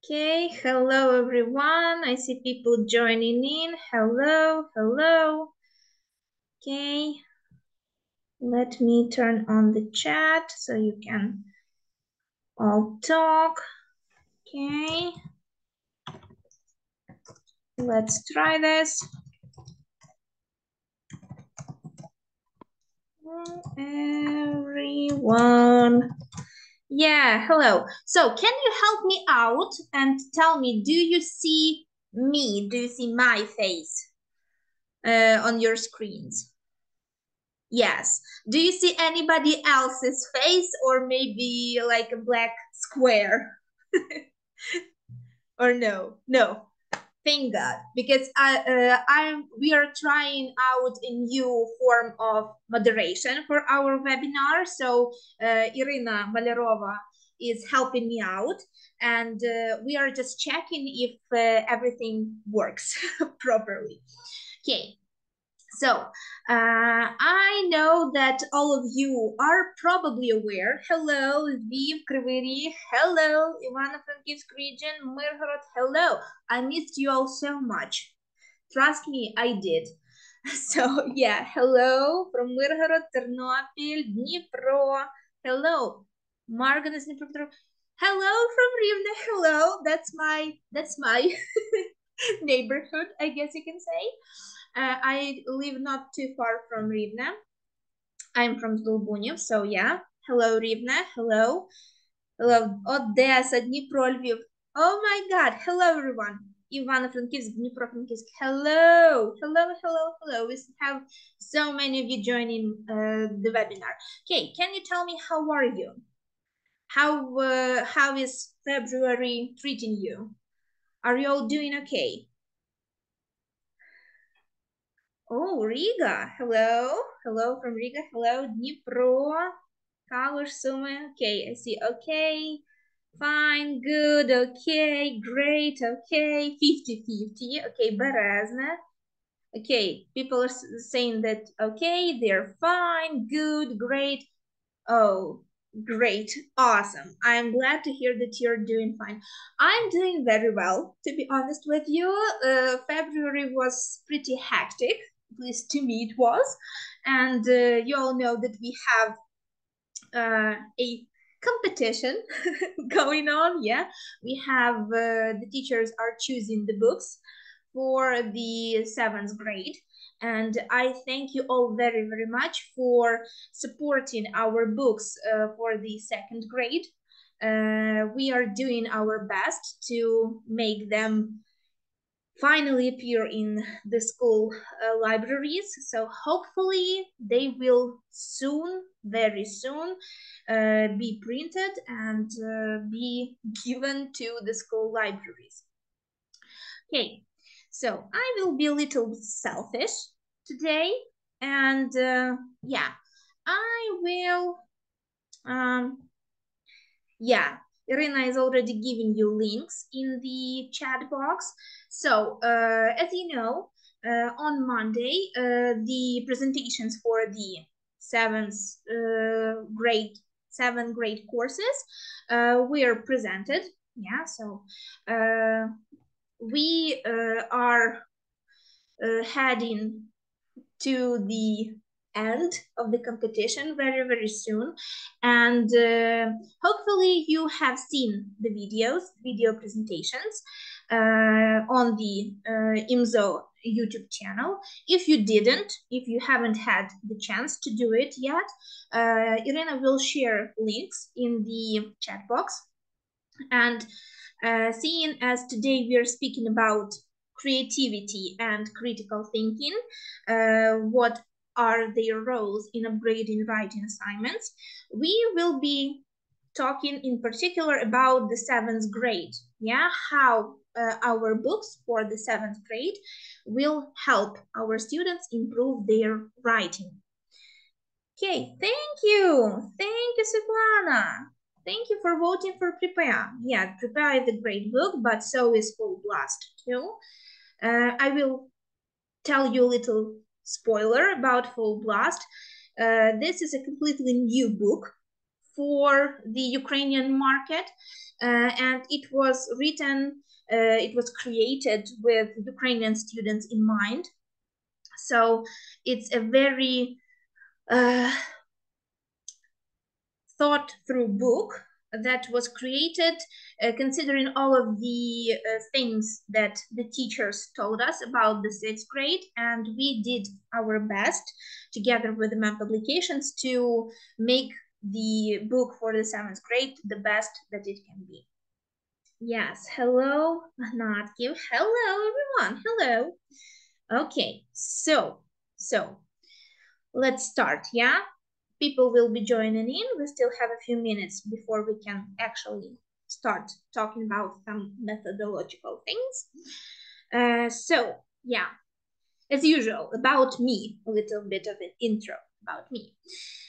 Okay, hello everyone. I see people joining in. Hello, hello. Okay, let me turn on the chat so you can all talk. Okay, let's try this. Everyone. Yeah, hello. So can you help me out and tell me, do you see me? Do you see my face on your screens? Yes. Do you see anybody else's face or maybe like a black square? Or no? No. Thank God, because we are trying out a new form of moderation for our webinar. So Irina Malerova is helping me out, and we are just checking if everything works properly. Okay. So I know that all of you are probably aware. Hello, Lviv, Kривий Ріг. Hello, Ivano-Frankivsk region, Mirgorod. Hello, I missed you all so much. Trust me, I did. So yeah, hello from Mirgorod, Ternopil, Dnipro. Hello, Margaret is Dnipro. Hello from Rivne. Hello, that's my neighborhood, I guess you can say. I live not too far from Rivne. I'm from Zdolbunів, so yeah. Hello, Rivne. Hello. Hello, Odessa, Dnipro, Lviv. Oh my God. Hello, everyone. Ivano-Frankivsk, Dnipro-Frankivsk. Hello. Hello, hello, hello. We have so many of you joining the webinar. Okay, can you tell me how are you? How is February treating you? Are you all doing okay? Oh, Riga. Hello. Hello from Riga. Hello, Dnipro. Також, Sumy. Okay, I see. Okay. Fine, good, okay, great, okay. 50-50. Okay, Berezne. Okay, people are saying that, okay, they're fine, good, great. Oh, great, awesome. I'm glad to hear that you're doing fine. I'm doing very well, to be honest with you. February was pretty hectic, at least to me it was. And you all know that we have a competition going on. Yeah, we have the teachers are choosing the books for the 7th grade, and I thank you all very, very much for supporting our books for the 2nd grade. We are doing our best to make them finally appear in the school libraries. So hopefully they will soon, very soon, be printed and be given to the school libraries. Okay, so I will be a little selfish today, and yeah, I will, yeah, Irina is already giving you links in the chat box. So as you know, on Monday, the presentations for the 7th grade courses were presented. Yeah, so we are heading to the end of the competition very, very soon, and hopefully you have seen the video presentations on the IMZO YouTube channel. If you didn't, if you haven't had the chance to do it yet, Irina will share links in the chat box. And seeing as today we are speaking about creativity and critical thinking, what are their roles in upgrading writing assignments, we will be talking in particular about the 7th grade. Yeah, how our books for the 7th grade will help our students improve their writing. Okay, thank you. Thank you, Svetlana. Thank you for voting for Prepare. Yeah, Prepare is a great book, but so is Full Blast too. I will tell you a little spoiler about Full Blast. This is a completely new book for the Ukrainian market, and it was written, it was created with Ukrainian students in mind. So it's a very thought through book that was created considering all of the things that the teachers told us about the 6th grade, and we did our best together with the MEM Publications to make the book for the 7th grade the best that it can be. Yes, hello, Natkiv. Hello, everyone. Hello. Okay, so let's start, yeah? People will be joining in. We still have a few minutes before we can actually start talking about some methodological things. So, yeah, as usual, about me, a little bit of an intro about me.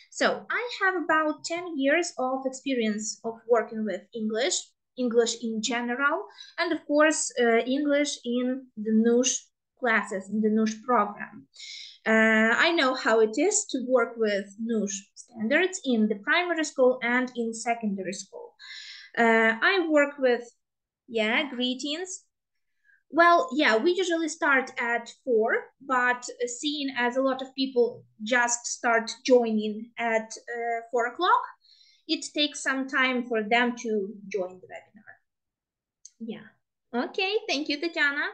So, I have about 10 years of experience of working with English in general, and of course, English in the NUSH classes, in the NUSH program. I know how it is to work with NUSH standards in the primary school and in secondary school. I work with, greetings. Well, we usually start at 4, but seeing as a lot of people just start joining at 4 o'clock, it takes some time for them to join the webinar. Yeah. Okay, thank you, Tatiana.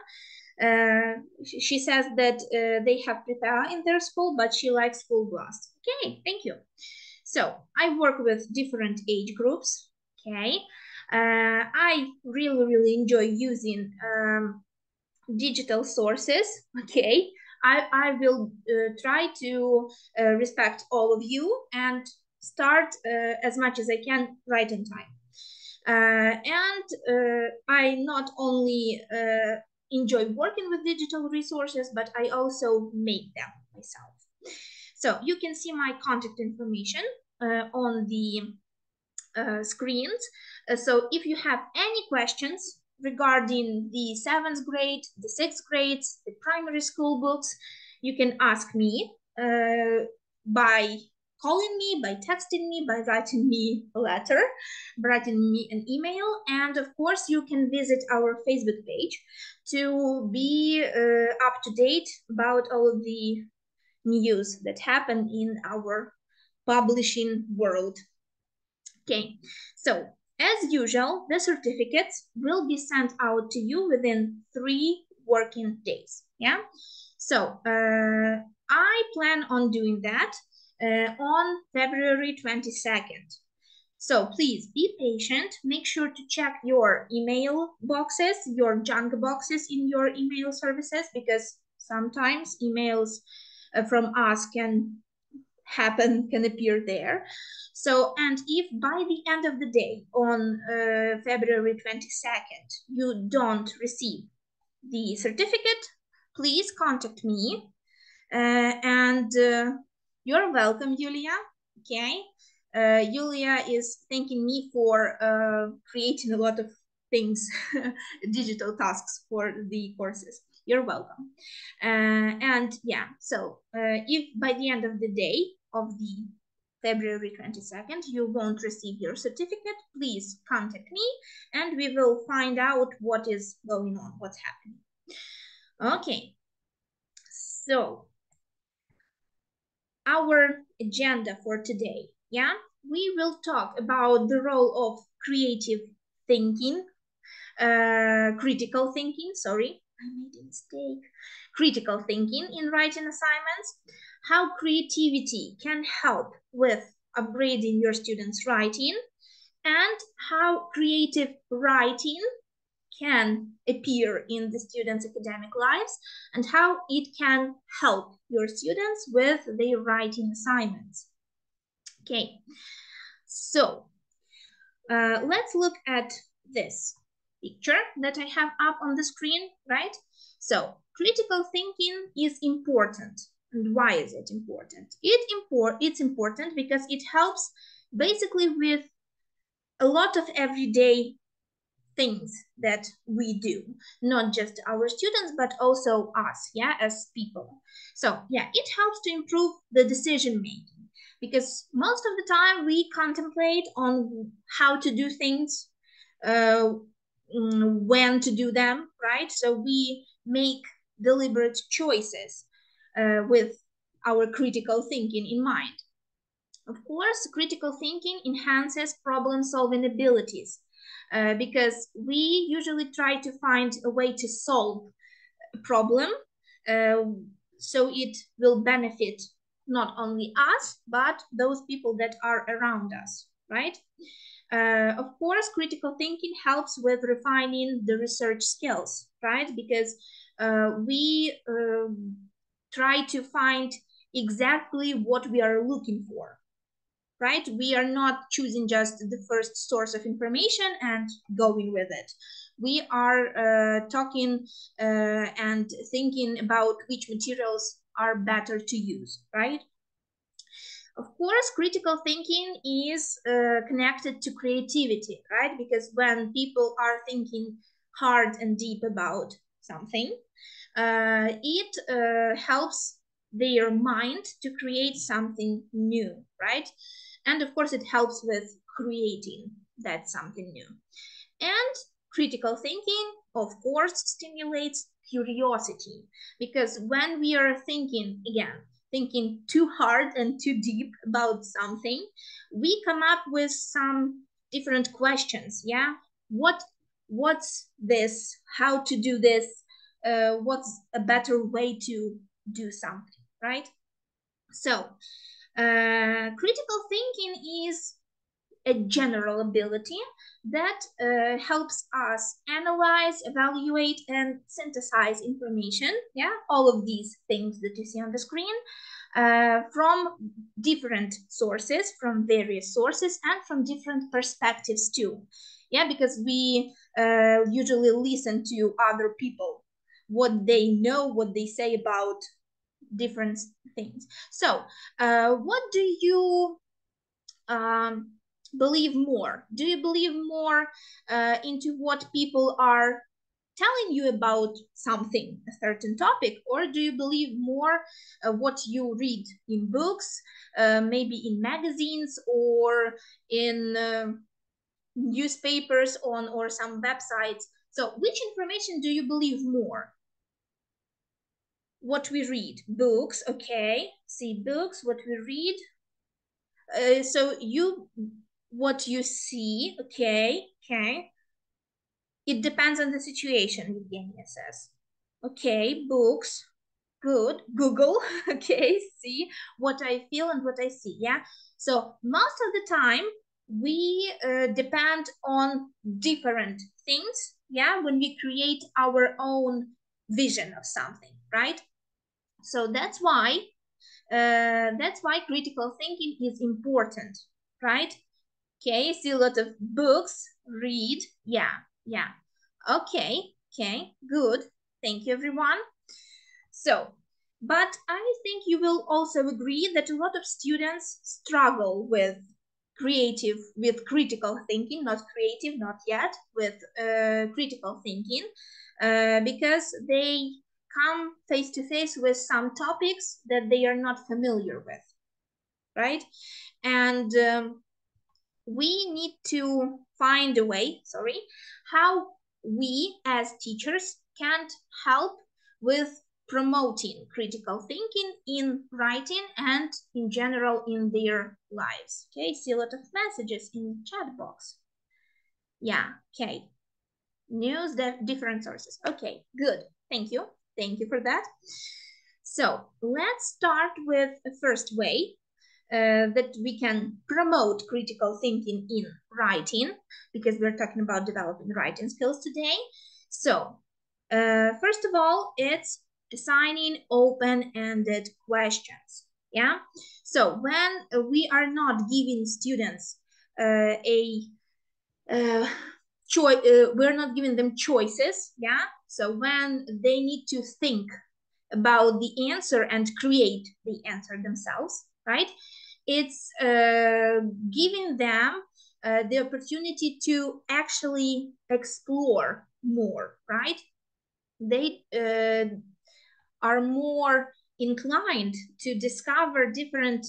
She says that they have prepare in their school, but she likes full blast. Okay, thank you. So I work with different age groups. Okay, I really enjoy using digital sources. Okay, I will try to respect all of you and start as much as I can right in time. I not only enjoy working with digital resources, but I also make them myself. So you can see my contact information on the screens. So if you have any questions regarding the 7th grade, the 6th grades, the primary school books, you can ask me by calling me, by texting me, by writing me a letter, writing me an email, and of course you can visit our Facebook page to be up to date about all of the news that happen in our publishing world. Okay, so as usual, the certificates will be sent out to you within 3 working days. Yeah, so I plan on doing that on February 22nd. So please be patient. Make sure to check your email boxes, your junk boxes in your email services, because sometimes emails from us can appear there. So, and if by the end of the day on February 22nd, you don't receive the certificate, please contact me. You're welcome, Yulia. Okay. Yulia is thanking me for creating a lot of things, digital tasks for the courses. You're welcome. So if by the end of the day of the February 22nd, you won't receive your certificate, please contact me and we will find out what is going on, what's happening. Okay, so our agenda for today, we will talk about the role of creative thinking, critical thinking, sorry, I made a mistake, critical thinking in writing assignments, how creativity can help with upgrading your students' writing, and how creative writing can appear in the students' academic lives, and how it can help your students with their writing assignments. Okay, so let's look at this picture that I have up on the screen, right? So critical thinking is important. And why is it important? It's important because it helps basically with a lot of everyday things that we do, not just our students, but also us, as people. So it helps to improve the decision making, because most of the time we contemplate on how to do things, when to do them, right? So we make deliberate choices with our critical thinking in mind. Of course, critical thinking enhances problem-solving abilities because we usually try to find a way to solve a problem so it will benefit not only us, but those people that are around us, right? Of course, critical thinking helps with refining the research skills, right? Because we try to find exactly what we are looking for, right? We are not choosing just the first source of information and going with it. We are talking and thinking about which materials are better to use, right? Of course, critical thinking is connected to creativity, right? Because when people are thinking hard and deep about something, it helps their mind to create something new, right? And of course, it helps with creating that something new. And critical thinking, of course, stimulates curiosity, because when we are thinking, again, thinking too hard and too deep about something, we come up with some different questions. Yeah, what's this? How to do this? What's a better way to do something, right? So critical thinking is a general ability that helps us analyze, evaluate, and synthesize information. Yeah, all of these things that you see on the screen from different sources, from various sources, and from different perspectives too. Yeah, because we usually listen to other people, what they know, what they say about different things. So what do you believe more? Do you believe more into what people are telling you about something, a certain topic, or do you believe more what you read in books, maybe in magazines or in newspapers or some websites? So which information do you believe more? What we read, books, okay, see books, what we read. So what you see, okay. It depends on the situation, Evgenia says. Okay, books, good. Google, okay, see what I feel and what I see, yeah? So most of the time, we depend on different things, yeah, when we create our own vision of something, right? So that's why critical thinking is important, right? Okay, see a lot of books, read, yeah. Okay, good. Thank you, everyone. So, but I think you will also agree that a lot of students struggle with critical thinking, not creative, not yet, with critical thinking, because they come face to face with some topics that they are not familiar with, right? And we need to find a way, how we as teachers can help with promoting critical thinking in writing and in general in their lives. Okay, see a lot of messages in the chat box. Yeah, okay. News, different sources. Okay, good. Thank you. Thank you for that. So let's start with the first way that we can promote critical thinking in writing, because we're talking about developing writing skills today. So first of all, it's assigning open-ended questions. Yeah. So when we are not giving students we're not giving them choices. Yeah. So when they need to think about the answer and create the answer themselves, right? It's giving them the opportunity to actually explore more, right? They are more inclined to discover different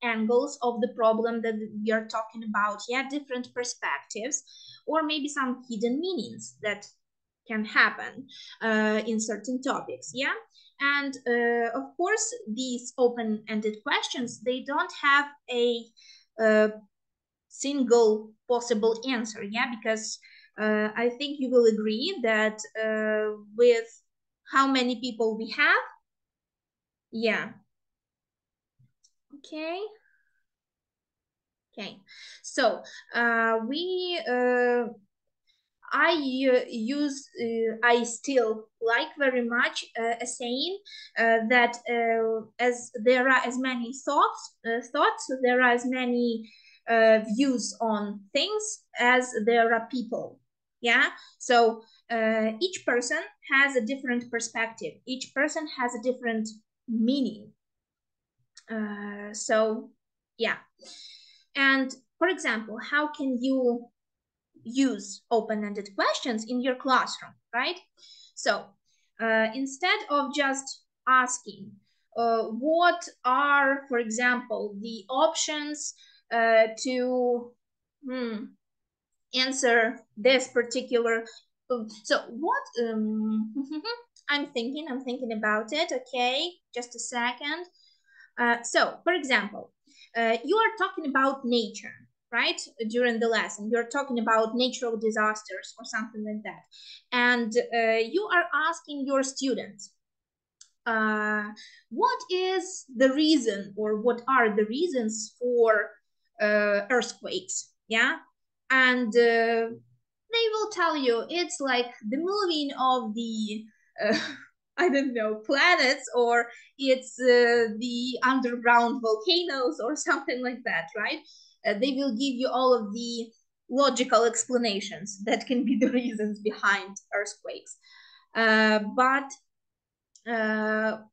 angles of the problem that we are talking about, yeah, different perspectives, or maybe some hidden meanings that can happen in certain topics, yeah. And of course, these open-ended questions, they don't have a single possible answer, yeah, because I think you will agree that with how many people we have, yeah. Okay. Okay. So I still like very much a saying that as there are as many thoughts, there are as many views on things as there are people. Yeah. So each person has a different perspective. Each person has a different meaning. So yeah. And for example, how can you use open-ended questions in your classroom, right? So instead of just asking what are, for example, the options to answer this particular, so what, I'm thinking about it, okay, just a second. So, for example, you are talking about nature, right? During the lesson, you're talking about natural disasters or something like that. And you are asking your students, what is the reason or what are the reasons for earthquakes? Yeah. And they will tell you it's like the moving of the I don't know, planets, or it's the underground volcanoes or something like that, right? They will give you all of the logical explanations that can be the reasons behind earthquakes. But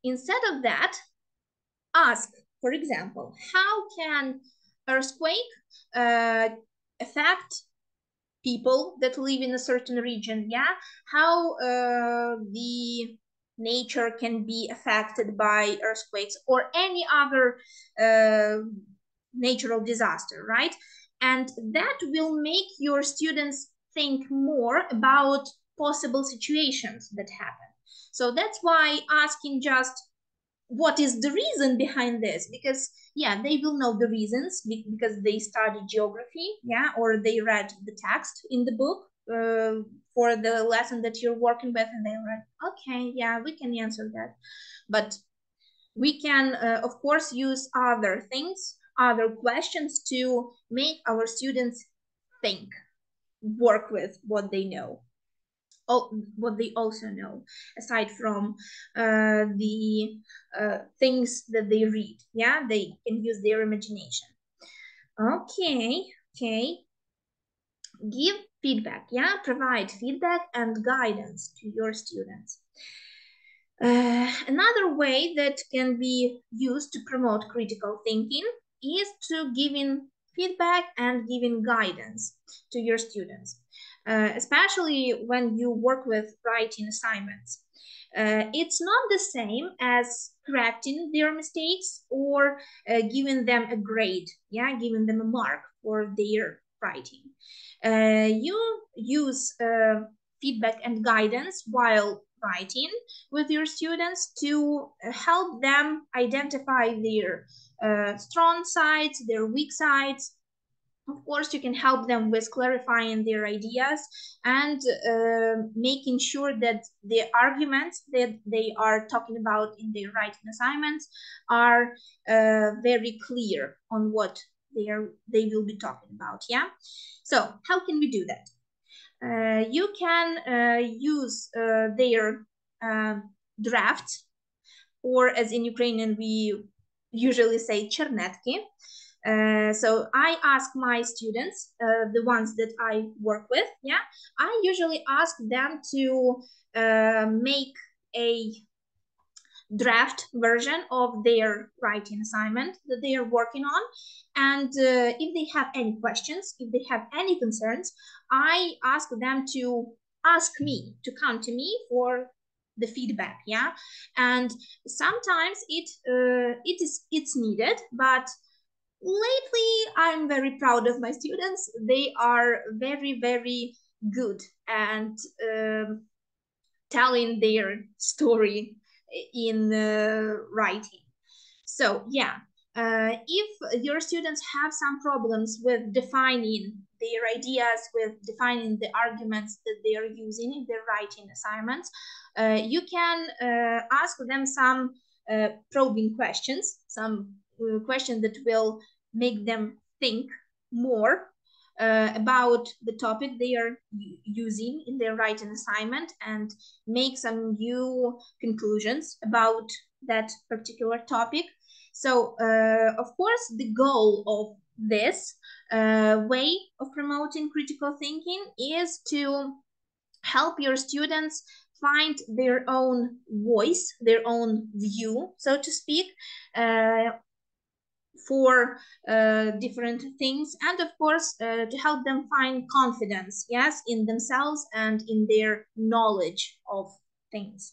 instead of that, ask, for example, how can earthquake affect people that live in a certain region? Yeah, how the nature can be affected by earthquakes or any other natural disaster, right? And that will make your students think more about possible situations that happen. So that's why asking just what is the reason behind this, because yeah, they will know the reasons because they studied geography, yeah, or they read the text in the book for the lesson that you're working with, and they read, okay, yeah, we can answer that. But we can of course use other things, other questions to make our students think, work with what they know, what they also know, aside from the things that they read. Yeah, they can use their imagination. Okay. Give feedback. Yeah, provide feedback and guidance to your students. Another way that can be used to promote critical thinking is to giving feedback and giving guidance to your students, especially when you work with writing assignments. It's not the same as correcting their mistakes or giving them a grade, yeah, giving them a mark for their writing. You use feedback and guidance while writing with your students to help them identify their strong sides, their weak sides. Of course, you can help them with clarifying their ideas and making sure that the arguments that they are talking about in their writing assignments are very clear on what they will be talking about. Yeah. So how can we do that? You can use their draft, or as in Ukrainian we usually say chernetki. So I ask my students, the ones that I work with, yeah, I usually ask them to make a draft version of their writing assignment that they are working on. And if they have any questions, if they have any concerns, I ask them to ask me, to come to me for the feedback, yeah. And sometimes it's needed, but lately, I'm very proud of my students. They are very, very good and telling their story in writing. So yeah, if your students have some problems with defining their ideas, with defining the arguments that they are using in their writing assignments, you can ask them some probing questions, some questions that will make them think more about the topic they are using in their writing assignment and make some new conclusions about that particular topic. So, of course, the goal of this way of promoting critical thinking is to help your students find their own voice, their own view, so to speak, for different things, and of course to help them find confidence, yes, in themselves and in their knowledge of things,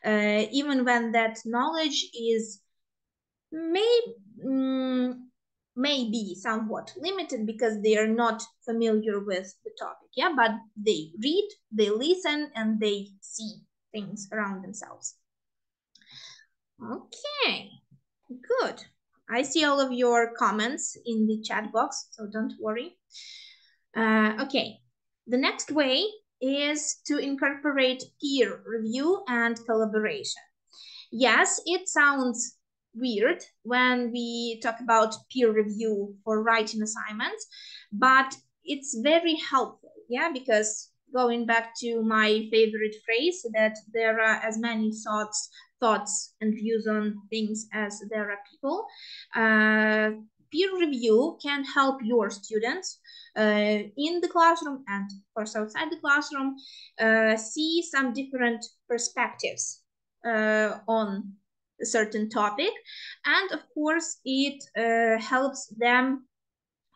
even when that knowledge is may be somewhat limited because they are not familiar with the topic, yeah, but they read, they listen, and they see things around themselves. Okay, good. I see all of your comments in the chat box, so don't worry. Okay, the next way is to incorporate peer review and collaboration. Yes, it sounds weird when we talk about peer review for writing assignments, but it's very helpful, yeah, because going back to my favorite phrase that there are as many thoughts and views on things as there are people, peer review can help your students in the classroom and of course outside the classroom see some different perspectives on a certain topic, and of course it helps them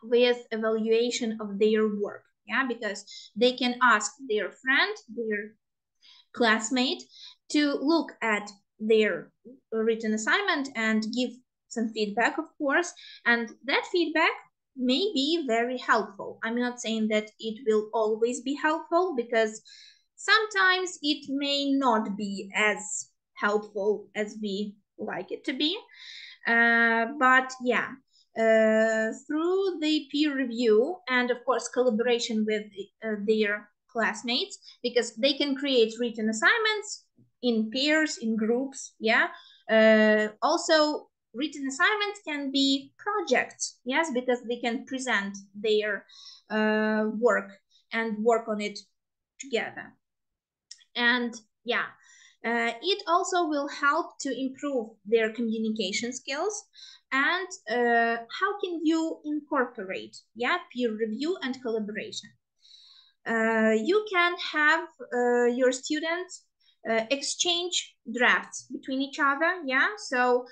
with evaluation of their work, yeah, because they can ask their friend, their classmate, to look at their written assignment and give some feedback, of course, and that feedback may be very helpful. I'm not saying that it will always be helpful because sometimes it may not be as helpful as we like it to be, but yeah, through the peer review and of course collaboration with their classmates, because they can create written assignments in pairs, in groups, yeah. Also, written assignments can be projects, yes, because they can present their work and work on it together. And yeah, it also will help to improve their communication skills. And how can you incorporate, yeah, peer review and collaboration? You can have your students exchange drafts between each other, yeah. So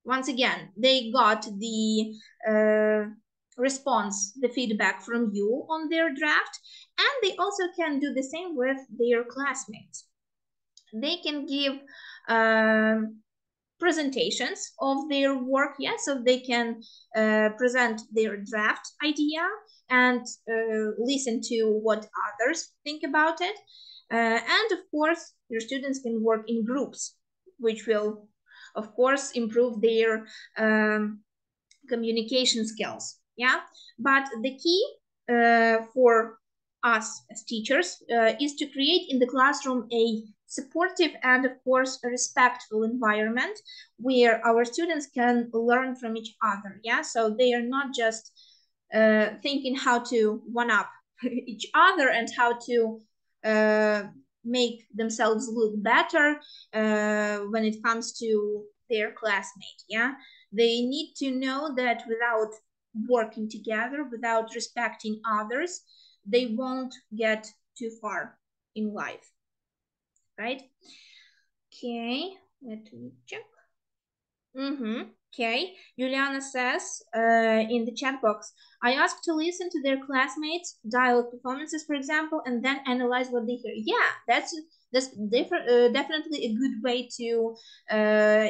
once again, they got the response, the feedback from you on their draft, and they also can do the same with their classmates. They can give presentations of their work, yeah, so they can present their draft idea and listen to what others think about it. And of course, your students can work in groups, which will, of course, improve their communication skills, yeah. But the key for us as teachers is to create in the classroom a supportive and of course a respectful environment where our students can learn from each other, yeah. So they are not just thinking how to one-up each other and how to make themselves look better when it comes to their classmate, yeah. They need to know that without working together, without respecting others, they won't get too far in life, right? Okay, let me check. Okay, Juliana says in the chat box, I asked to listen to their classmates' dialogue performances, for example, and then analyze what they hear. Yeah, That's definitely a good way to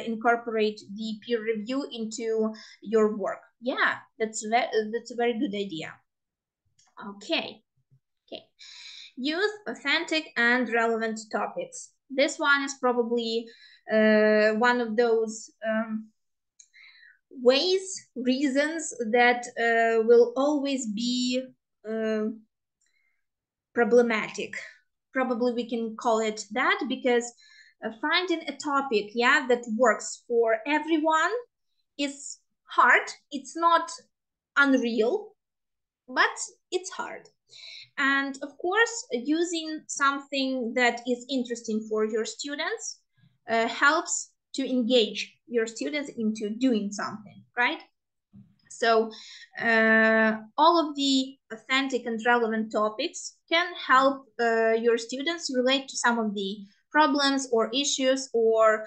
incorporate the peer review into your work. Yeah, that's a very good idea. Okay. Use authentic and relevant topics. This one is probably one of those ways, reasons that will always be problematic. Probably we can call it that, because finding a topic, yeah, that works for everyone is hard. It's not unreal, but it's hard. And of course, using something that is interesting for your students helps to engage your students into doing something, right? So all of the authentic and relevant topics can help your students relate to some of the problems or issues or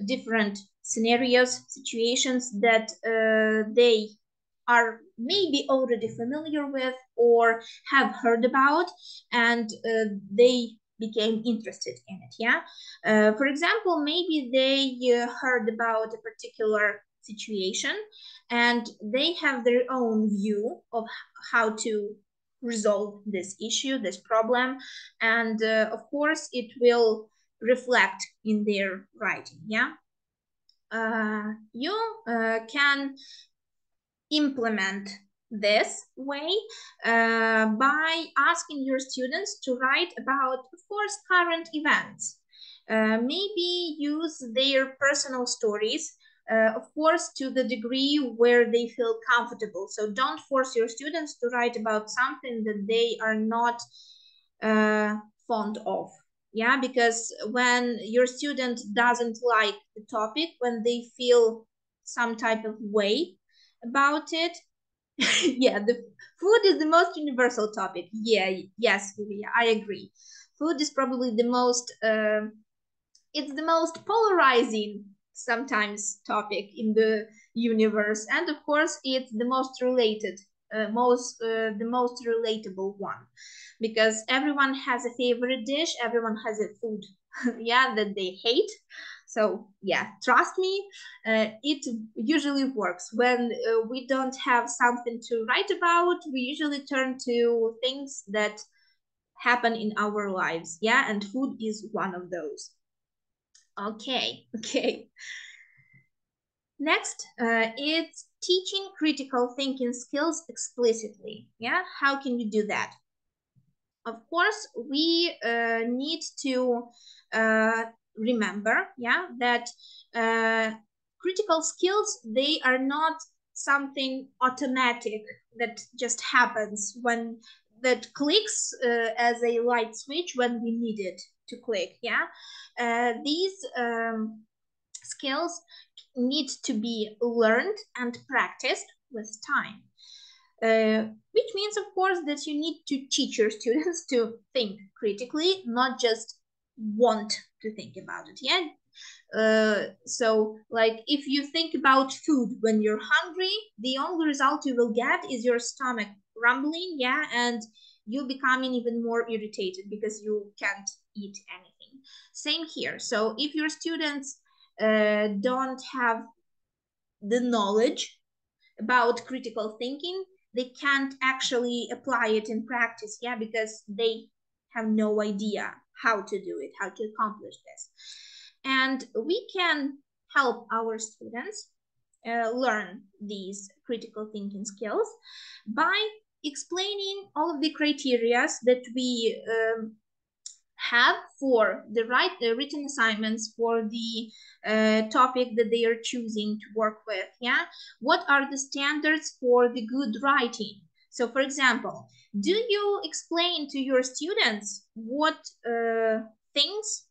different scenarios, situations that they are maybe already familiar with or have heard about, and they became interested in it, yeah? For example, maybe they heard about a particular situation and they have their own view of how to resolve this issue, this problem, and of course it will reflect in their writing, yeah? You can implement this way by asking your students to write about, of course, current events. Maybe use their personal stories, of course, to the degree where they feel comfortable. So don't force your students to write about something that they are not fond of. Yeah, because when your student doesn't like the topic, when they feel some type of way about it, yeah, the food is the most universal topic. Yeah, yes, Julia, I agree. Food is probably the most, it's the most polarizing sometimes topic in the universe, and of course it's the most related, the most relatable one, because everyone has a favorite dish, everyone has a food, yeah, that they hate. So yeah, trust me, it usually works. When we don't have something to write about, we usually turn to things that happen in our lives, yeah, and food is one of those. Okay. Next, it's teaching critical thinking skills explicitly. Yeah, how can you do that? Of course, we need to remember, yeah, that critical skills, they are not something automatic that just happens when that clicks as a light switch when we need it to click, yeah. These skills need to be learned and practiced with time. Which means, of course, that you need to teach your students to think critically, not just want to think about it, yeah? So, like, if you think about food when you're hungry, the only result you will get is your stomach rumbling, yeah, and you becoming even more irritated because you can't eat anything. Same here. So, if your students don't have the knowledge about critical thinking, they can't actually apply it in practice, yeah, because they have no idea how to do it, how to accomplish this. And we can help our students learn these critical thinking skills by explaining all of the criteria that we have for the written assignments for the topic that they are choosing to work with, yeah? What are the standards for the good writing? So, for example, do you explain to your students what things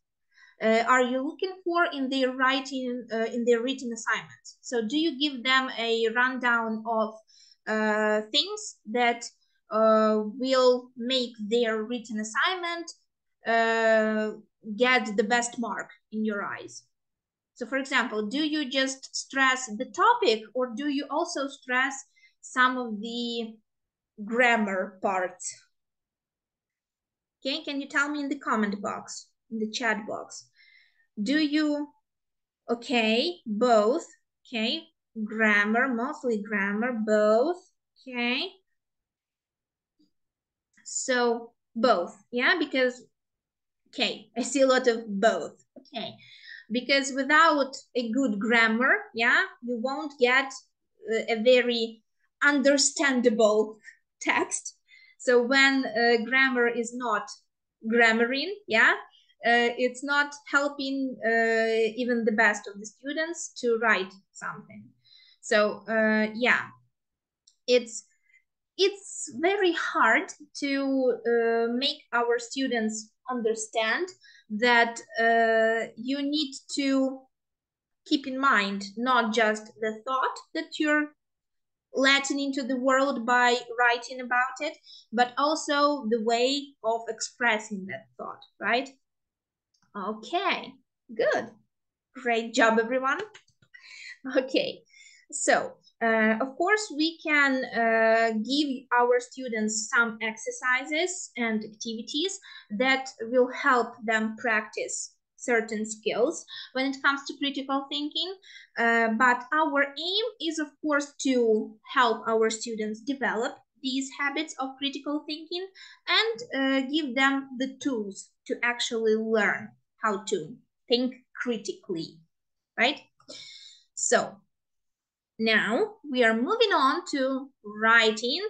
are you looking for in their writing, in their written assignments? So, do you give them a rundown of things that will make their written assignment get the best mark in your eyes? So, for example, do you just stress the topic, or do you also stress some of the grammar parts? Okay, can you tell me in the comment box? in the chat box. Do you, okay, both, okay, grammar, mostly grammar, both, okay. So both, yeah, because, okay, I see a lot of both, okay. Because without a good grammar, yeah, you won't get a very understandable text. So when grammar is not grammaring, yeah, it's not helping even the best of the students to write something. So yeah, it's very hard to make our students understand that you need to keep in mind not just the thought that you're letting into the world by writing about it, but also the way of expressing that thought, right? Okay, good. Great job, everyone. Okay, so of course, we can give our students some exercises and activities that will help them practice certain skills when it comes to critical thinking. But our aim is, of course, to help our students develop these habits of critical thinking and give them the tools to actually learn how to think critically, right? So now we are moving on to writing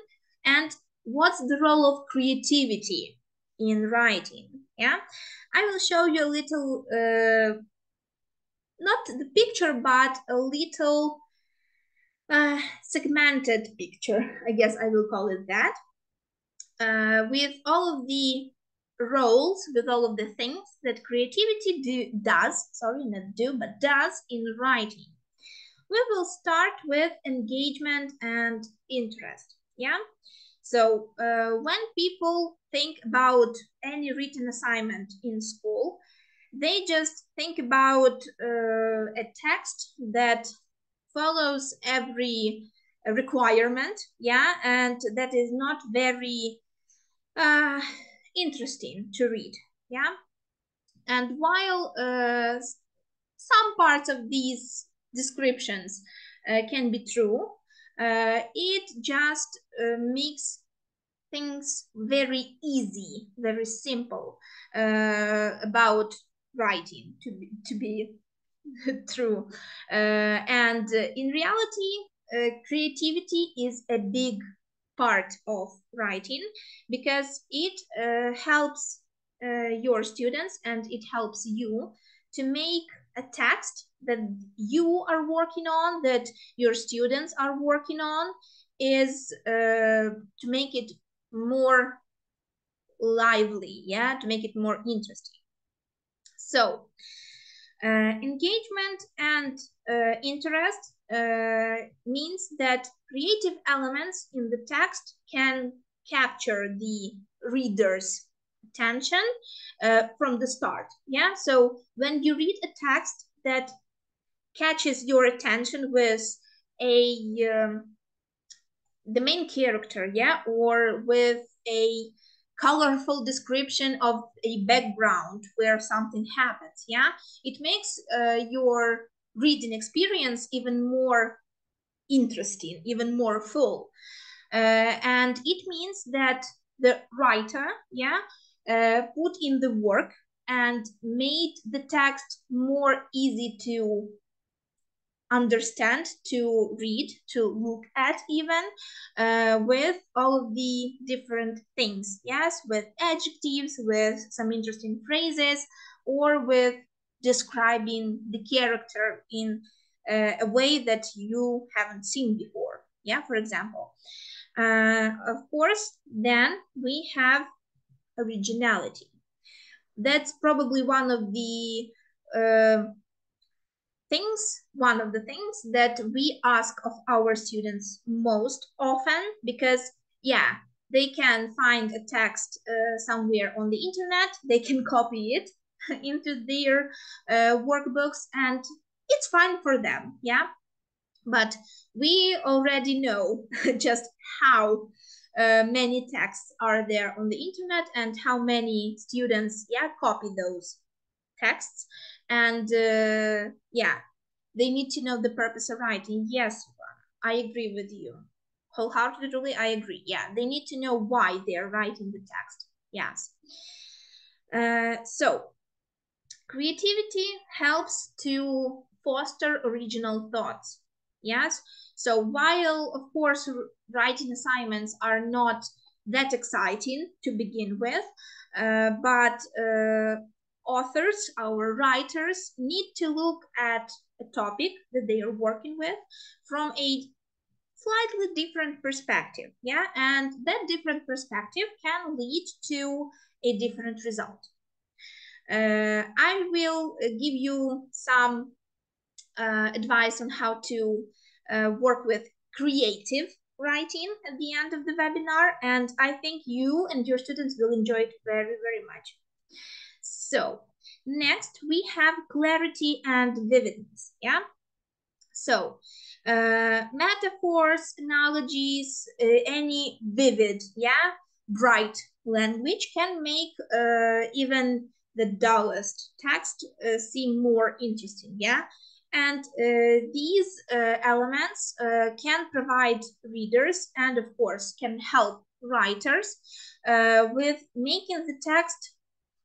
and what's the role of creativity in writing. Yeah, I will show you a little, not the picture, but a little segmented picture, I guess I will call it that, with all of the roles, with all of the things that creativity does in writing. We will start with engagement and interest, yeah? So when people think about any written assignment in school, they just think about a text that follows every requirement, yeah? And that is not very interesting to read, yeah? And while some parts of these descriptions can be true, it just makes things very easy, very simple about writing to be true. And in reality, creativity is a big part of writing because it helps your students and it helps you to make a text that you are working on, that your students are working on, is to make it more lively, yeah, to make it more interesting. So engagement and interest means that creative elements in the text can capture the reader's attention from the start, yeah? So when you read a text that catches your attention with the main character, yeah, or with a colorful description of a background where something happens, yeah, it makes your reading experience even more interesting, even more full. And it means that the writer, yeah, put in the work and made the text more easy to understand, to read, to look at even, with all of the different things, yes, with adjectives, with some interesting phrases, or with describing the character in a way that you haven't seen before, yeah, for example. Of course, then we have originality. That's probably one of the things that we ask of our students most often, because yeah, they can find a text somewhere on the internet, they can copy it into their workbooks and it's fine for them, yeah, but we already know just how many texts are there on the internet and how many students, yeah, copy those texts, and yeah, they need to know the purpose of writing. Yes, I agree with you. Wholeheartedly, I agree. Yeah, they need to know why they are writing the text. Yes. So, creativity helps to foster original thoughts. Yes. So while, of course, writing assignments are not that exciting to begin with, but authors, our writers, need to look at a topic that they are working with from a slightly different perspective, yeah, and that different perspective can lead to a different result. I will give you some advice on how to work with creative writing at the end of the webinar, and I think you and your students will enjoy it very, very much. So next we have clarity and vividness, yeah? So metaphors, analogies, any vivid, yeah, bright language can make even the dullest text seem more interesting, yeah? And these elements can provide readers and, of course, can help writers with making the text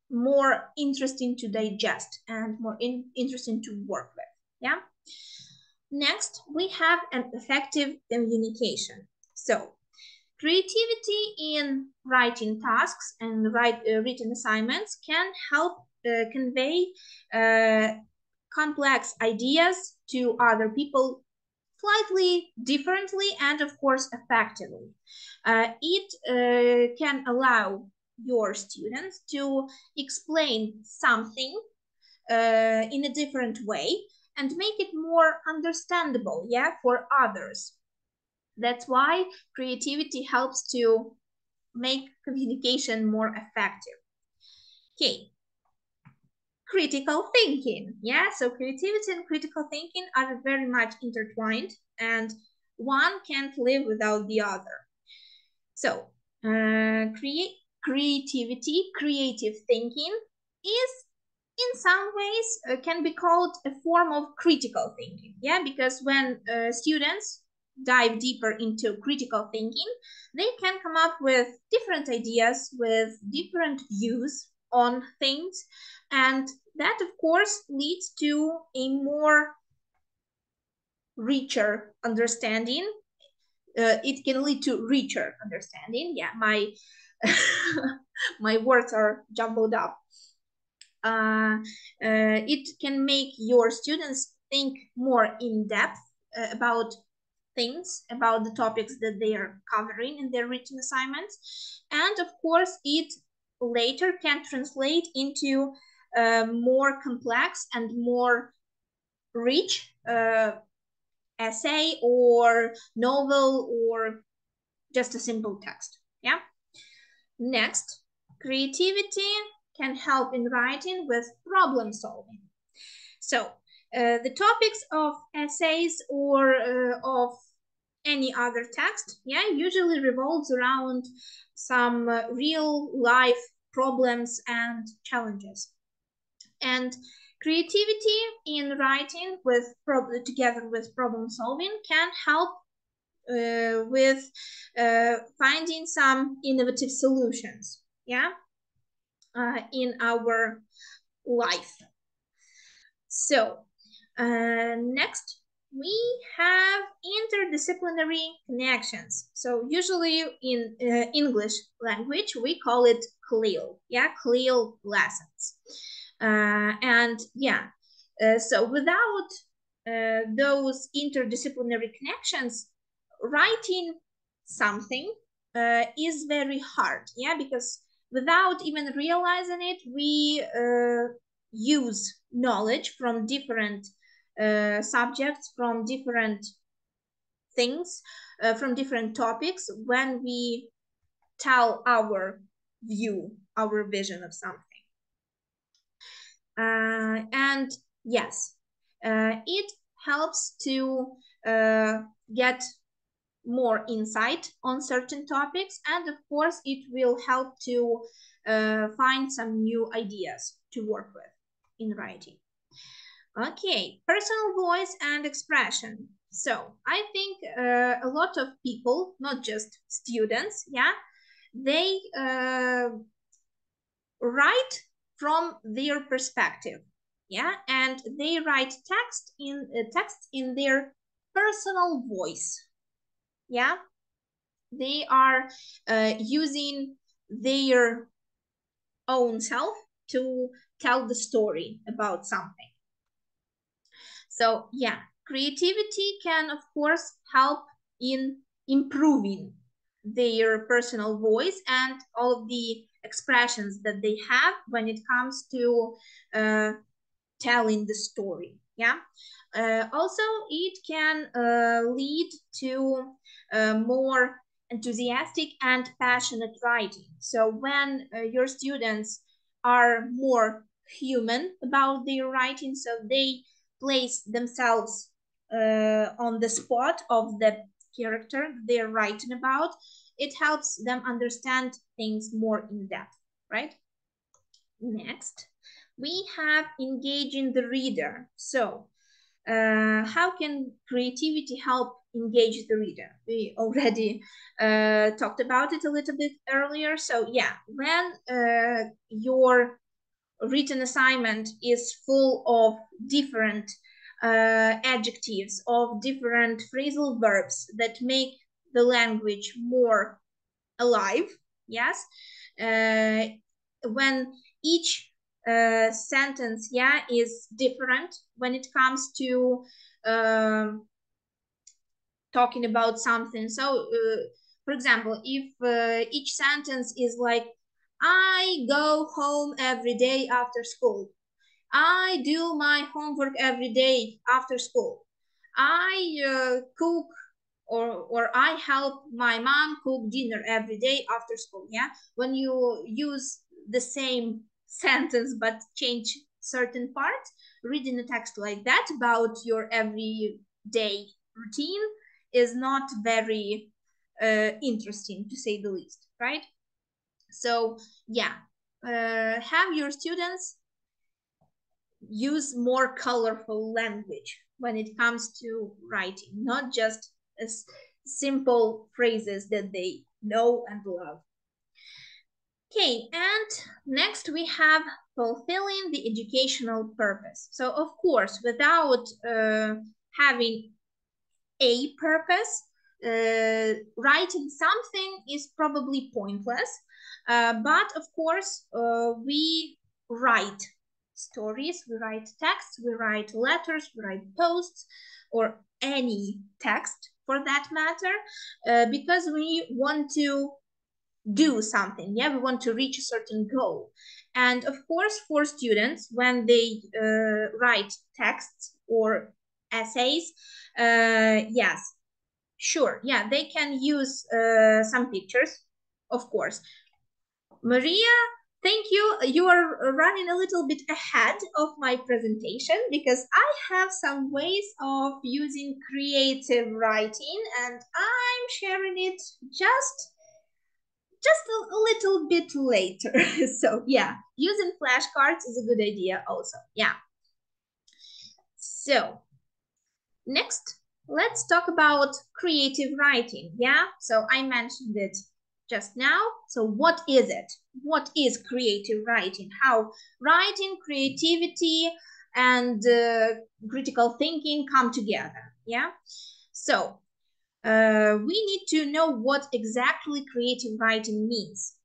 more interesting to digest and more interesting to work with, yeah? Next, we have an effective communication. So, creativity in writing tasks and written assignments can help convey complex ideas to other people slightly differently and, of course, effectively. It can allow your students to explain something in a different way and make it more understandable, yeah, for others. That's why creativity helps to make communication more effective. Okay, critical thinking, yeah, so creativity and critical thinking are very much intertwined, and one can't live without the other. So, creativity, creative thinking is in some ways can be called a form of critical thinking, yeah, because when students dive deeper into critical thinking, they can come up with different ideas, with different views on things, and that, of course, leads to a more richer understanding. It can lead to richer understanding. Yeah, my my words are jumbled up. It can make your students think more in depth about things, about the topics that they are covering in their written assignments. And of course, it later can translate into more complex and more rich essay or novel or just a simple text, yeah? Next, creativity can help in writing with problem solving. So the topics of essays or of any other text, yeah, usually revolves around some real life problems and challenges. And creativity in writing with together with problem solving can help with finding some innovative solutions, yeah, in our life. So next we have interdisciplinary connections. So usually in English language we call it CLIL, yeah, CLIL lessons. And yeah, so without those interdisciplinary connections, writing something is very hard, yeah, because without even realizing it, we use knowledge from different subjects, from different things, from different topics when we tell our view, our vision of something. And yes, it helps to get more insight on certain topics, and of course it will help to find some new ideas to work with, in writing. Okay, personal voice and expression. So I think a lot of people, not just students, yeah, they write from their perspective, yeah, and they write texts in their personal voice, yeah. They are using their own self to tell the story about something. So yeah, creativity can of course help in improving their personal voice and all of the expressions that they have when it comes to telling the story, yeah. Also, it can lead to more enthusiastic and passionate writing. So when your students are more human about their writing, so they place themselves on the spot of the character they're writing about, it helps them understand things more in depth, right? Next, we have engaging the reader. So how can creativity help engage the reader? We already talked about it a little bit earlier. So yeah, when your written assignment is full of different adjectives, of different phrasal verbs that make the language more alive, yes, when each sentence, yeah, is different when it comes to talking about something. So for example, if each sentence is like, I go home every day after school, I do my homework every day after school, I cook or I help my mom cook dinner every day after school, yeah. When you use the same sentence but change certain parts, reading a text like that about your everyday routine is not very interesting, to say the least, right? So yeah, have your students use more colorful language when it comes to writing, not just as simple phrases that they know and love. Okay, and next we have fulfilling the educational purpose. So of course, without having a purpose, writing something is probably pointless. But of course, we write stories, we write texts, we write letters, we write posts, or any text for that matter, because we want to do something, yeah, we want to reach a certain goal. And of course, for students, when they write texts or essays, yes, sure, yeah, they can use some pictures, of course. Maria, thank you. You are running a little bit ahead of my presentation because I have some ways of using creative writing and I'm sharing it just a little bit later. So yeah, using flashcards is a good idea also, yeah. So next, let's talk about creative writing, yeah? So I mentioned it just now. So what is it? What is creative writing? How writing, creativity, and critical thinking come together, yeah? So we need to know what exactly creative writing means.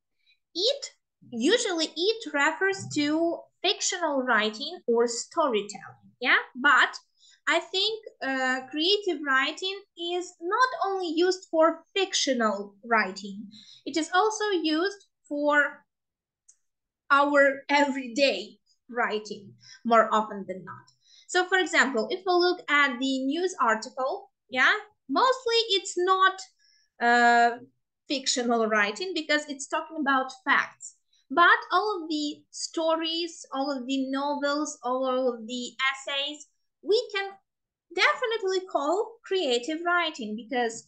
Usually it refers to fictional writing or storytelling, yeah? But I think creative writing is not only used for fictional writing, it is also used for our everyday writing more often than not. So for example, if we look at the news article, yeah, mostly it's not fictional writing because it's talking about facts. But all of the stories, all of the novels, all of the essays, we can definitely call creative writing because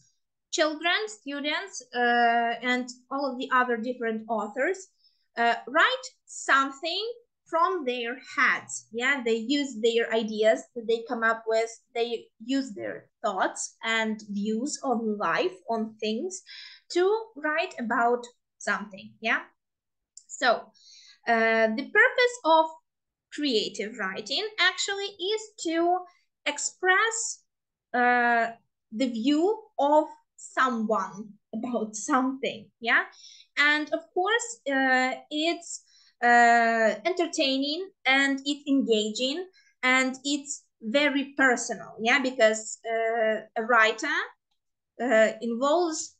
children, students, and all of the other different authors write something from their heads. Yeah, they use their ideas that they come up with. They use their thoughts and views on life, on things, to write about something. Yeah. So the purpose of creative writing actually is to express the view of someone about something. Yeah. And of course, it's entertaining and it's engaging and it's very personal. Yeah, because a writer involves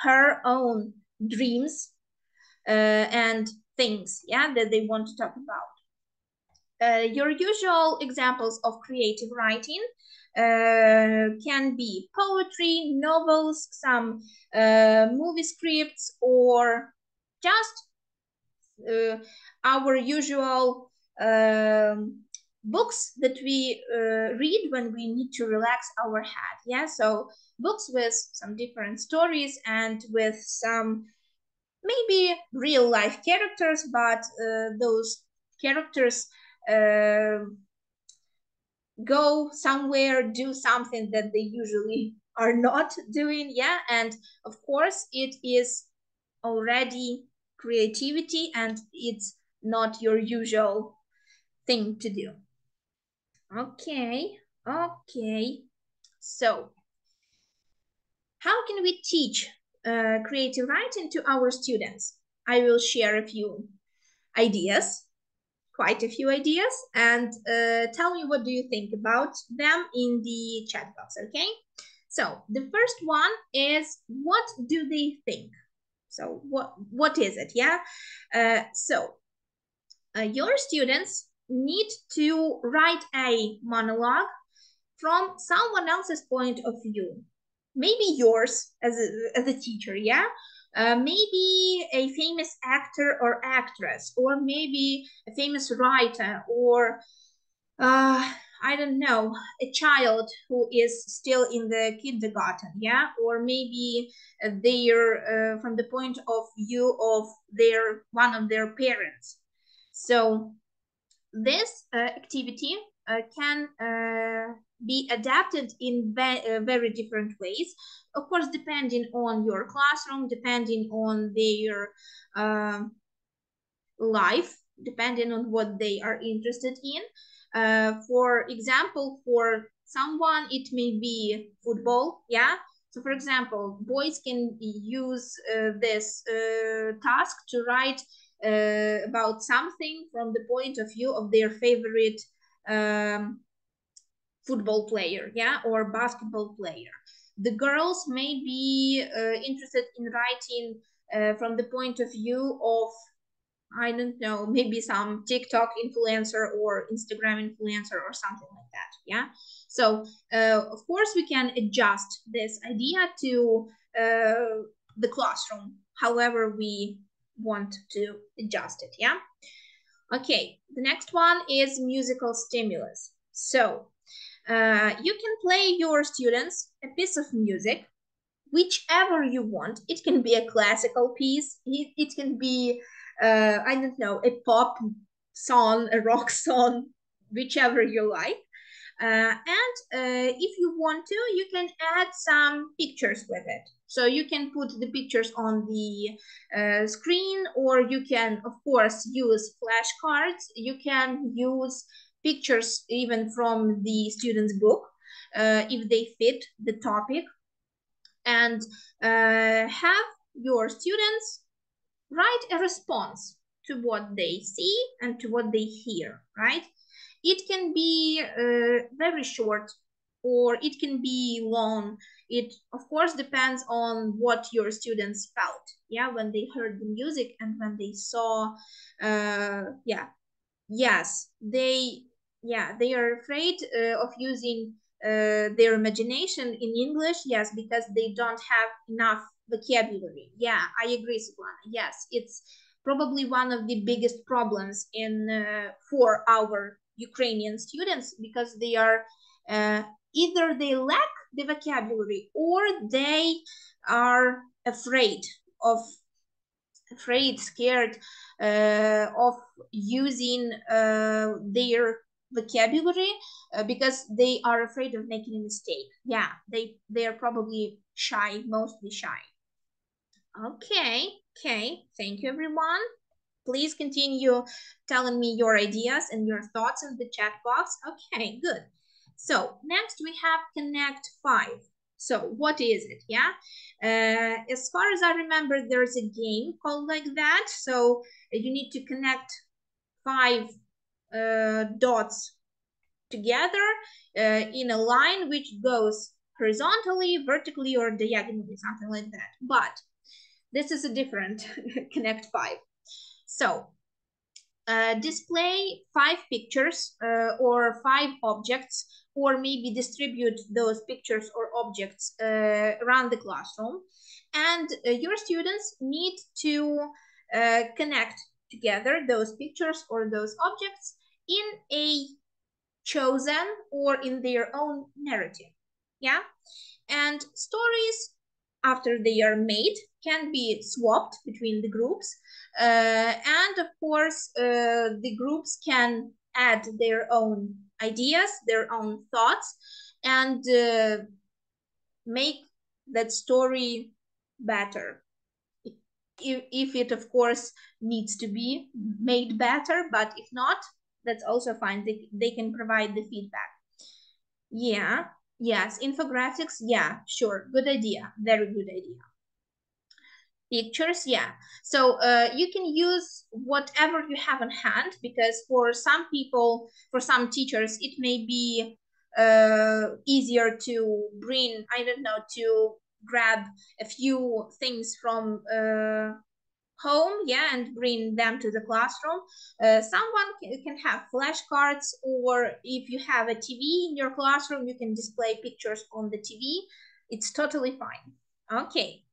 her own dreams and things, yeah, that they want to talk about. Your usual examples of creative writing can be poetry, novels, some movie scripts, or just our usual books that we read when we need to relax our head. Yeah, so books with some different stories and with some maybe real life characters, but those characters go somewhere, do something that they usually are not doing. Yeah, and of course it is already creativity and it's not your usual thing to do. Okay, so how can we teach creative writing to our students? I will share a few ideas, quite a few ideas, and tell me what do you think about them in the chat box, okay? So the first one is, what do they think? So what is it, yeah? Your students need to write a monologue from someone else's point of view. Maybe yours as a teacher, yeah? Maybe a famous actor or actress, or maybe a famous writer, or I don't know, a child who is still in the kindergarten, yeah? Or maybe they're from the point of view of one of their parents. So this activity can be adapted in very different ways, of course, depending on your classroom, depending on their life, depending on what they are interested in. For example, for someone, it may be football, yeah? So for example, boys can use this task to write about something from the point of view of their favorite football player, yeah, or basketball player. The girls may be interested in writing from the point of view of, I don't know, maybe some TikTok influencer or Instagram influencer or something like that, yeah? So, of course, we can adjust this idea to the classroom, however we want to adjust it, yeah? Okay, the next one is musical stimulus. So, you can play your students a piece of music, whichever you want. It can be a classical piece, it can be I don't know, a pop song, a rock song, whichever you like. And if you want to, you can add some pictures with it. So you can put the pictures on the screen, or you can, of course, use flashcards. You can use pictures even from the student's book if they fit the topic. And have your students write a response to what they see and to what they hear, right? It can be very short, or it can be long. It, of course, depends on what your students felt, yeah, when they heard the music and when they saw, yes, they are afraid of using their imagination in English, yes, because they don't have enough vocabulary. Yeah, I agree, Svetlana. Yes, it's probably one of the biggest problems for our Ukrainian students, because they are either they lack the vocabulary or they are afraid of afraid, scared of using their vocabulary because they are afraid of making a mistake. Yeah, they are probably shy, mostly shy. Okay, thank you everyone. Please continue telling me your ideas and your thoughts in the chat box. Okay, good. So next we have Connect 5. So what is it? Yeah, as far as I remember, there's a game called like that. So you need to connect 5 dots together in a line which goes horizontally, vertically, or diagonally, something like that. But this is a different Connect 5. So display 5 pictures or 5 objects, or maybe distribute those pictures or objects around the classroom. And your students need to connect together those pictures or those objects in a chosen or in their own narrative. Yeah, and stories, after they are made, can be swapped between the groups, and of course the groups can add their own ideas, their own thoughts, and make that story better, if it of course needs to be made better. But if not, that's also fine. They can provide the feedback. Yeah, yes, infographics, yeah, sure, good idea, very good idea. Pictures, yeah, so you can use whatever you have on hand, because for some people, for some teachers, it may be easier to bring, I don't know, to grab a few things from home, yeah, and bring them to the classroom. Someone can have flashcards, or if you have a TV in your classroom, you can display pictures on the TV. It's totally fine. Okay,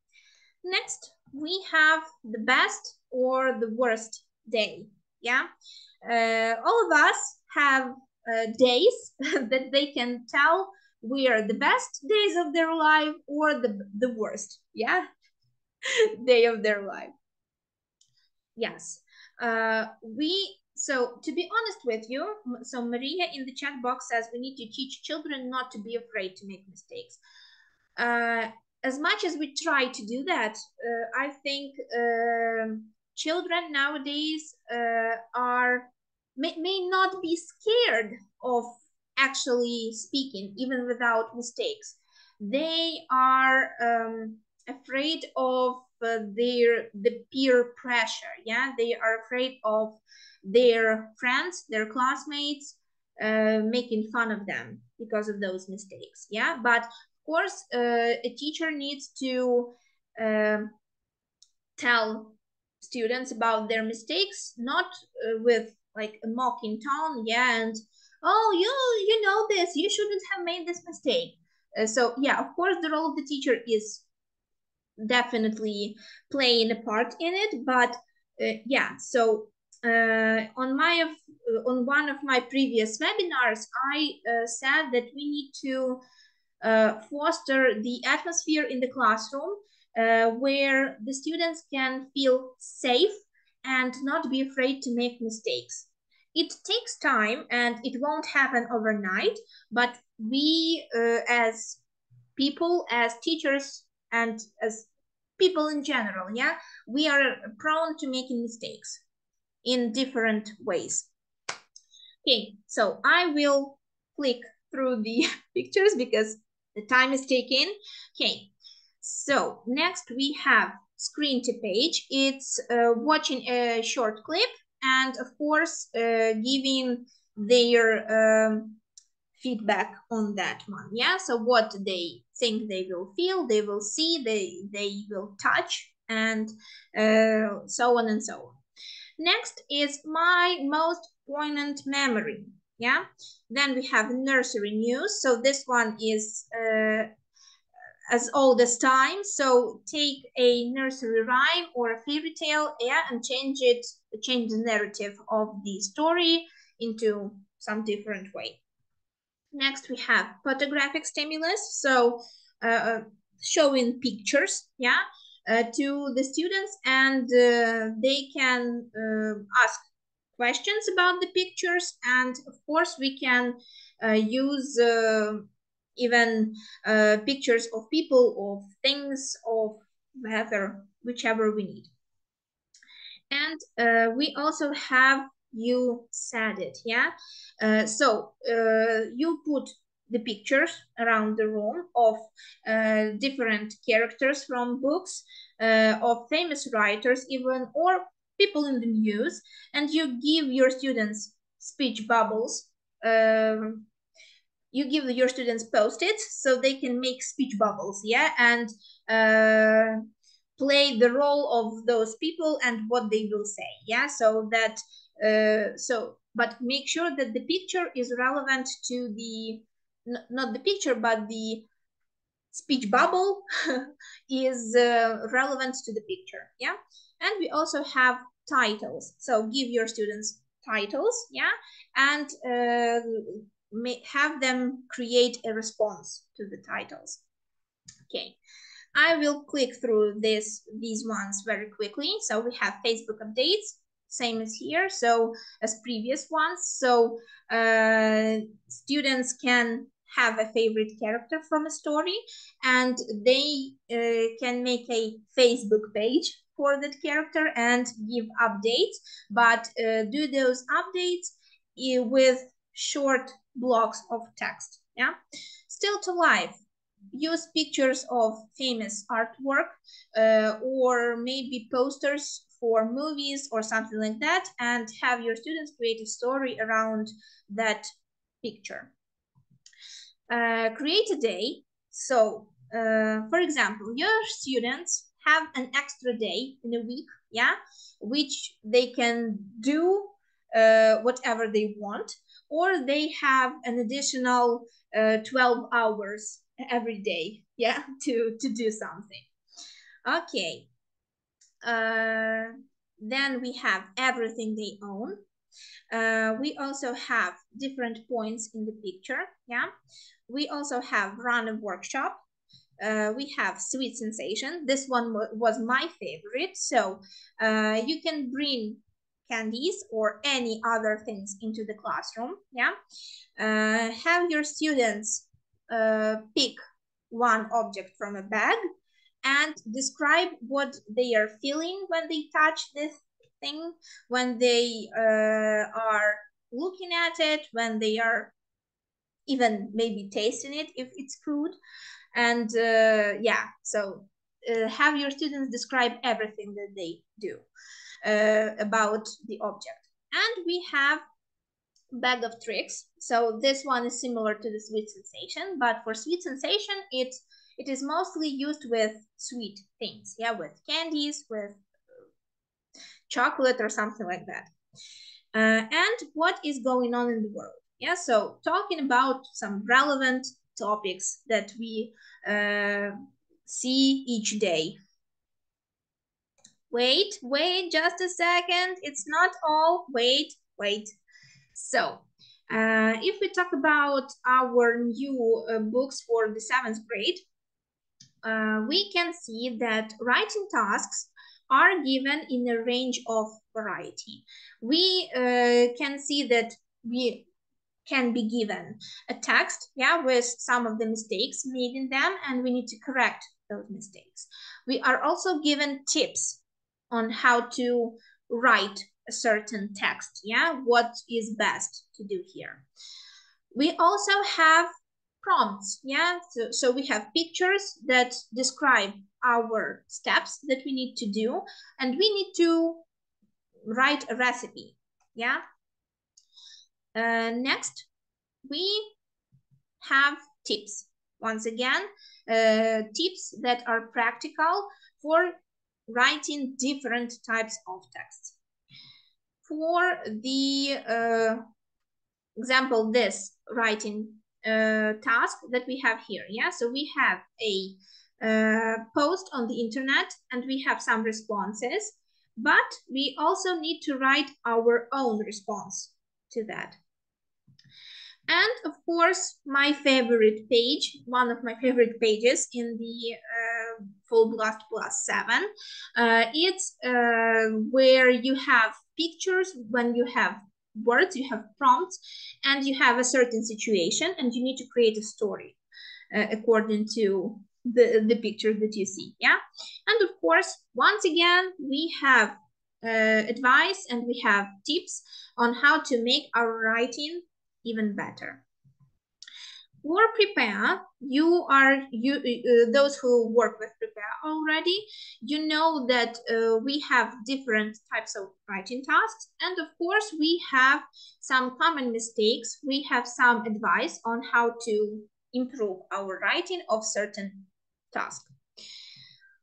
next we have the best or the worst day. Yeah, all of us have days that they can tell were the best days of their life or the worst, yeah, day of their life. Yes, so to be honest with you, so Maria in the chat box says we need to teach children not to be afraid to make mistakes. As much as we try to do that, I think children nowadays may not be scared of actually speaking, even without mistakes. They are afraid of the peer pressure. Yeah, they are afraid of their friends, their classmates making fun of them because of those mistakes. Yeah, but of course a teacher needs to tell students about their mistakes, not with like a mocking tone, yeah, and oh, you know this, you shouldn't have made this mistake. So yeah, of course the role of the teacher is definitely playing a part in it, but yeah, so on one of my previous webinars, I said that we need to foster the atmosphere in the classroom where the students can feel safe and not be afraid to make mistakes. It takes time and it won't happen overnight, but we as people, as teachers, and as people in general, yeah, we are prone to making mistakes in different ways. Okay, so I will click through the pictures because the time is taken. Okay, so next we have screen to page. It's watching a short clip and of course giving their feedback on that one. Yeah, so what they think they will feel, they will see, they will touch, and so on and so on. Next is my most poignant memory. Yeah, then we have nursery news. So this one is as old as time. So take a nursery rhyme or a fairy tale, yeah, and change the narrative of the story into some different way. Next, we have photographic stimulus, so showing pictures, yeah, to the students, and they can ask questions about the pictures, and of course we can use even pictures of people, of things, of whichever we need. And we also have you said it, yeah? So you put the pictures around the room of different characters from books, of famous writers even, or people in the news, and you give your students speech bubbles. You give your students post-its so they can make speech bubbles, yeah, and play the role of those people and what they will say, yeah, so that but make sure that the picture is relevant to the not the picture, but the speech bubble is relevant to the picture, yeah. And we also have titles, so give your students titles, yeah, and have them create a response to the titles. Okay, I will click through these ones very quickly. So we have Facebook updates, same as here, so as previous ones. So students can have a favorite character from a story, and they can make a Facebook page for that character and give updates, but do those updates with short blocks of text, yeah. Still to life, use pictures of famous artwork or maybe posters for movies or something like that, and have your students create a story around that picture. Create a day. So, for example, your students have an extra day in a week, yeah, which they can do whatever they want, or they have an additional 12 hours every day, yeah, to do something. Okay. Then we have everything they own. We also have different points in the picture, yeah. We also have run a workshop. We have sweet sensation. This one was my favorite. So you can bring candies or any other things into the classroom, yeah. Have your students pick one object from a bag and describe what they are feeling when they touch this thing, when they are looking at it, when they are even maybe tasting it if it's food. And yeah, so have your students describe everything that they do about the object. And we have bag of tricks. So this one is similar to the sweet sensation, but for sweet sensation, it is mostly used with sweet things, yeah, with candies, with chocolate or something like that. And what is going on in the world, yeah, so talking about some relevant topics that we see each day. Wait just a second, it's not all, wait. So if we talk about our new books for the 7th grade, we can see that writing tasks are given in a range of variety. We can see that we can be given a text, yeah, with some of the mistakes made in them, and we need to correct those mistakes. We are also given tips on how to write a certain text, yeah, what is best to do here. We also have prompts, yeah, so we have pictures that describe our steps that we need to do, and we need to write a recipe, yeah. Next, we have tips. Once again, tips that are practical for writing different types of texts. For the example, this writing task that we have here, yeah, so we have a post on the internet and we have some responses, but we also need to write our own response to that. And of course, my favorite page, one of my favorite pages in the Full Blast Plus 7, it's where you have pictures, when you have words, you have prompts, and you have a certain situation, and you need to create a story according to the picture that you see, yeah? And of course, once again, we have advice and we have tips on how to make our writing even better. For Prepare, those who work with Prepare already, you know that we have different types of writing tasks, and of course we have some common mistakes. We have some advice on how to improve our writing of certain tasks.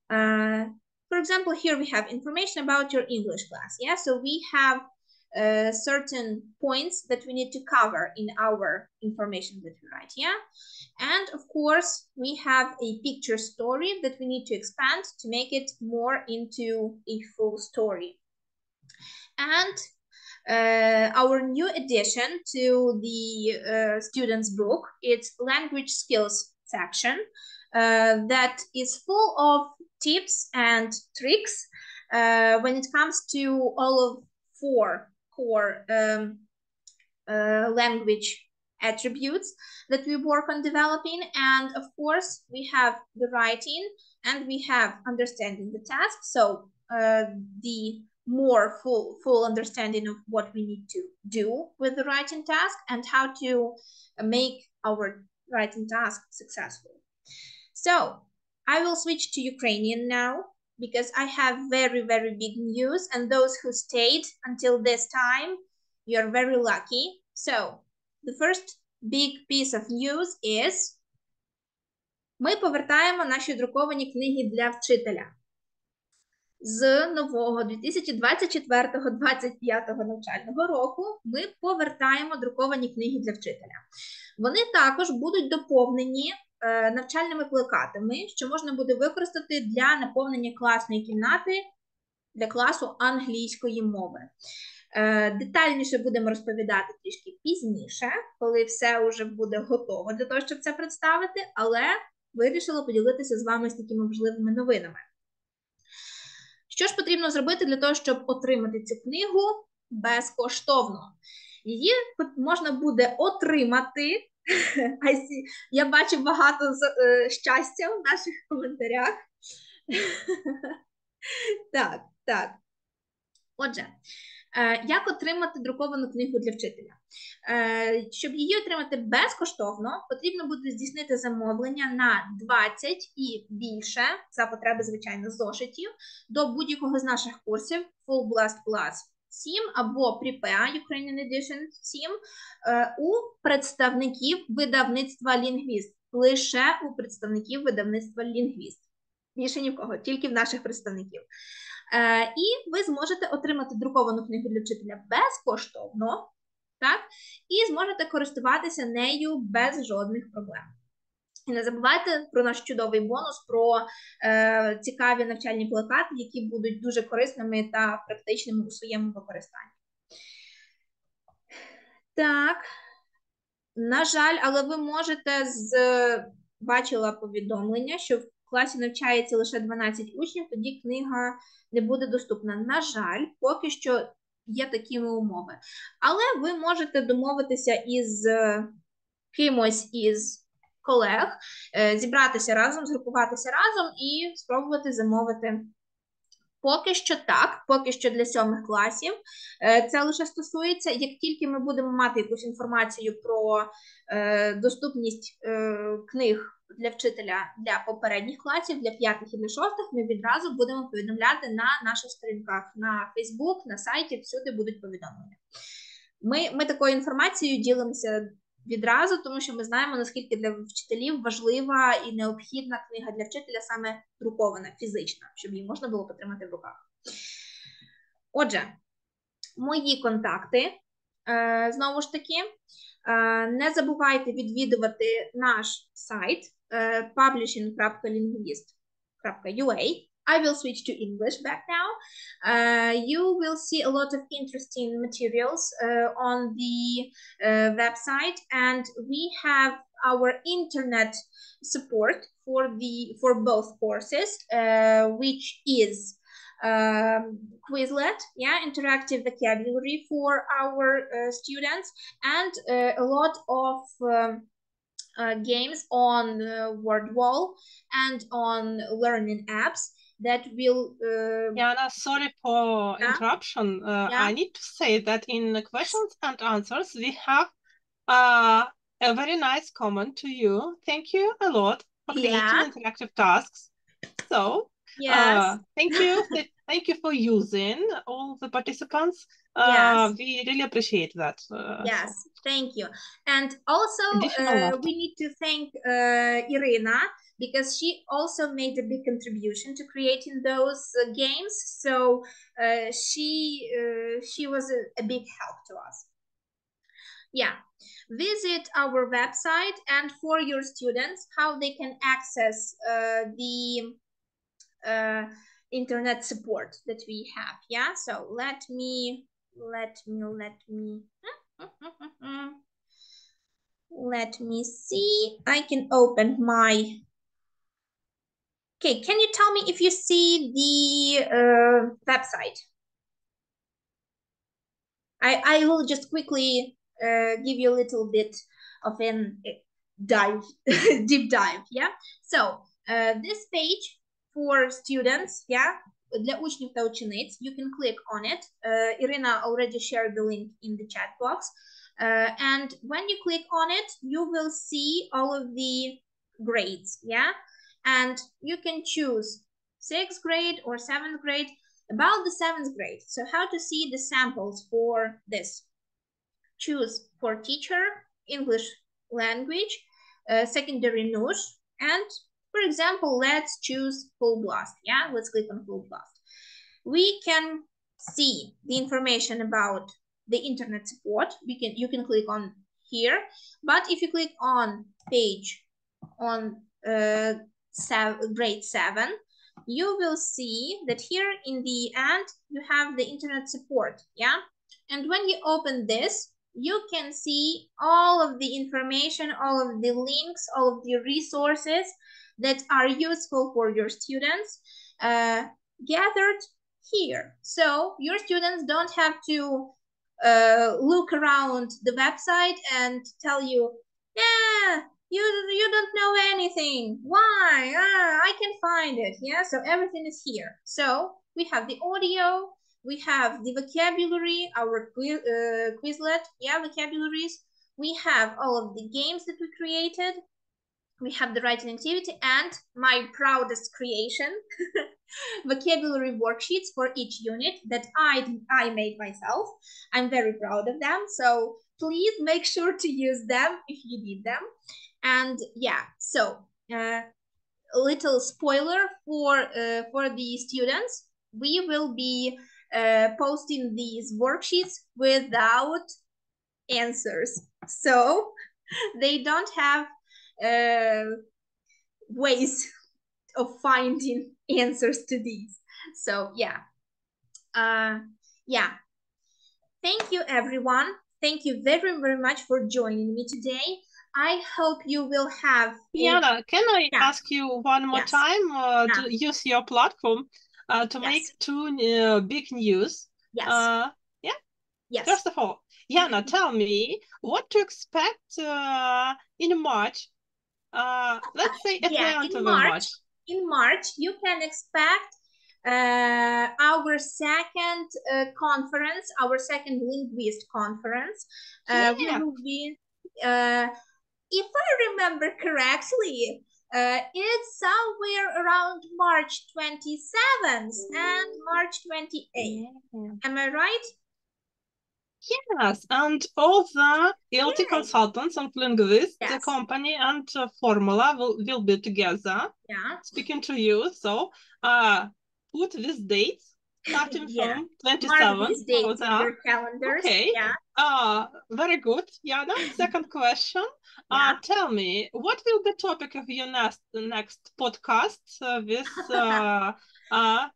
For example, here we have information about your English class. Yeah, so we have certain points that we need to cover in our information that we write. Yeah, and of course we have a picture story that we need to expand to make it more into a full story. And our new addition to the students book, it's language skills section that is full of tips and tricks when it comes to all of 4 core language attributes that we work on developing. And of course we have the writing and we have understanding the task, so the more full understanding of what we need to do with the writing task and how to make our writing task successful. So I will switch to Ukrainian now, because I have very, very big news, and those who stayed until this time, you're very lucky. So the first big piece of news is ми повертаємо наші друковані книги для вчителя. З нового 2024-2025 навчального року ми повертаємо друковані книги для вчителя. Вони також будуть доповнені навчальними плакатами, що можна буде використати для наповнення класної кімнати для класу англійської мови. Детальніше будемо розповідати трішки пізніше, коли все вже буде готово для того, щоб це представити, але вирішила поділитися з вами з такими важливими новинами. Що ж потрібно зробити для того, щоб отримати цю книгу безкоштовно? Її можна буде отримати. Я бачу багато щастя в наших коментарях. Так. Отже, як отримати друковану книгу для вчителя? Щоб її отримати безкоштовно, потрібно буде здійснити замовлення на 20 і більше, за потреби, звичайно, зошитів, до будь-якого з наших курсів Full Blast Plus 7 або Prepare Ukrainian Edition 7 у представників видавництва «Лінгвіст». Лише у представників видавництва «Лінгвіст». Більше ні в кого, тільки в наших представників. І ви зможете отримати друковану книгу для вчителя безкоштовно, так? І зможете користуватися нею без жодних проблем. І не забувайте про наш чудовий бонус, про цікаві навчальні плакати, які будуть дуже корисними та практичними у своєму використанні. Так, на жаль, але ви можете бачила повідомлення, що в класі навчається лише 12 учнів, тоді книга не буде доступна. На жаль, поки що є такі умови. Але ви можете домовитися із кимось із колег, зібратися разом, згрупуватися разом і спробувати замовити. Поки що так, поки що для 7 класів. Це лише стосується, як тільки ми будемо мати якусь інформацію про доступність книг для вчителя для попередніх класів, для 5 і для 6, ми відразу будемо повідомляти на наших сторінках, на Facebook, на сайті, всюди будуть повідомлення. Ми такою інформацією ділимося відразу, тому що ми знаємо, наскільки для вчителів важлива і необхідна книга для вчителя саме друкована, фізична, щоб її можна було потримати в руках. Отже, мої контакти, знову ж таки, не забувайте відвідувати наш сайт publishing.linguist.ua, I will switch to English back now. You will see a lot of interesting materials on the website, and we have our internet support for both courses, which is Quizlet, interactive vocabulary for our students, and a lot of games on word wall and on learning apps that will Jana, sorry for interruption. I need to say that in the questions and answers we have a very nice comment to you. Thank you a lot for creating interactive tasks. So thank you. Thank you for using all the participants. We really appreciate that. Yes, thank you. And also we need to thank Irina, because she also made a big contribution to creating those games. So she was a big help to us. Visit our website, and for your students, how they can access the internet support that we have. So let me see. I can open my... Okay, can you tell me if you see the website? I will just quickly give you a little bit of a deep dive. So this page for students, для учнів та учениць, you can click on it. Irina already shared the link in the chat box. And when you click on it, you will see all of the grades, and you can choose 6th grade or 7th grade. About the 7th grade, so how to see the samples for this? Choose for teacher, English language, secondary English, and for example, let's choose full blast. Let's click on full blast. We can see the information about the internet support. You can click on here, but if you click on page on grade 7, you will see that here in the end you have the internet support. And when you open this, you can see all of the information, all of the links, all of the resources that are useful for your students gathered here. So your students don't have to look around the website and tell you, you don't know anything. Why? I can find it. So everything is here. So we have the audio, we have the vocabulary, our Quizlet, vocabularies. We have all of the games that we created. We have the writing activity and my proudest creation, vocabulary worksheets for each unit that I made myself. I'm very proud of them. So please make sure to use them if you need them. And so a little spoiler for the students. We will be posting these worksheets without answers. So they don't have ways of finding answers to these. So thank you everyone. Thank you very, very much for joining me today. I hope you will have... Jana, can I ask you one more time to use your platform to make 2 big news? First of all, Jana, tell me what to expect in March. Let's say at the end of March. In March, you can expect our second conference, our second linguist conference. We will be, if I remember correctly, it's somewhere around March 27th and March 28th. Am I right? Yes, and all the LT consultants and linguists, the company and formula will be together speaking to you. So put these dates starting from 27th. Mark these dates in your calendars. Okay. Very good, Jana. Second question. Tell me, what will be the topic of your next podcast with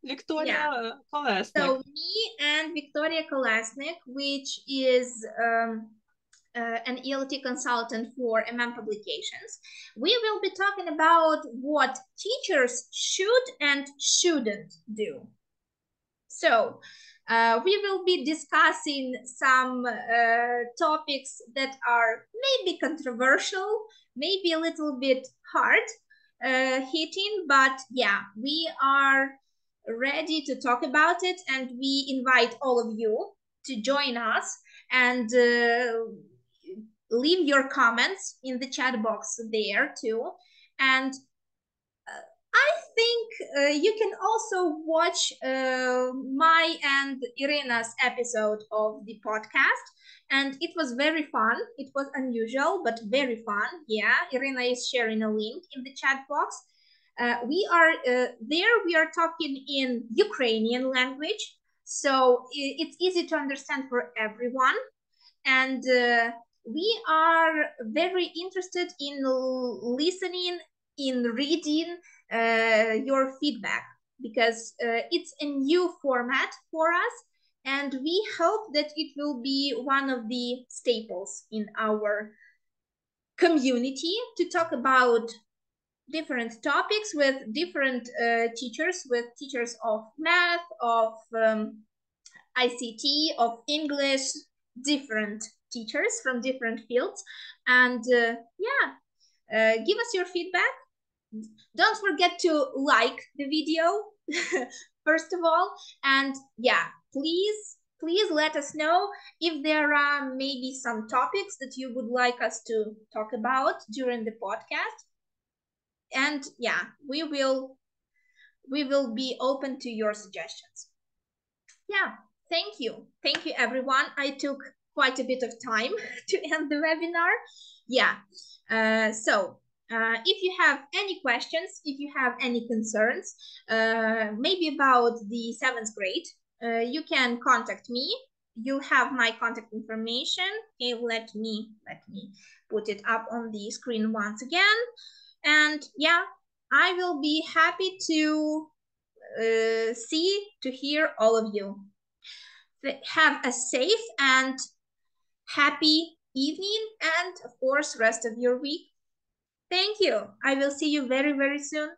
Victoria Kolesnik. So me and Victoria Kolesnik, which is an ELT consultant for Publications, we will be talking about what teachers should and shouldn't do. So we will be discussing some topics that are maybe controversial, maybe a little bit hard hitting, but yeah, we are ready to talk about it, and we invite all of you to join us and leave your comments in the chat box there too. And I think you can also watch my and Irina's episode of the podcast, and it was very fun. It was unusual, but very fun. Yeah, Irina is sharing a link in the chat box. We are there. We are talking in Ukrainian language, so it's easy to understand for everyone. And we are very interested in listening, in reading your feedback, because it's a new format for us, and we hope that it will be one of the staples in our community to talk about different topics with different teachers, with teachers of math, of ICT, of English, different teachers from different fields. And yeah, give us your feedback. Don't forget to like the video, first of all. And yeah, please let us know if there are maybe some topics that you would like us to talk about during the podcast. And yeah, we will be open to your suggestions. Yeah, thank you everyone. I took quite a bit of time to end the webinar. Yeah, so if you have any questions, if you have any concerns, maybe about the 7th grade, you can contact me. You have my contact information. Okay, let me put it up on the screen once again. And yeah, I will be happy to hear all of you. Have a safe and happy evening, and of course, rest of your week. Thank you. I will see you very, very soon.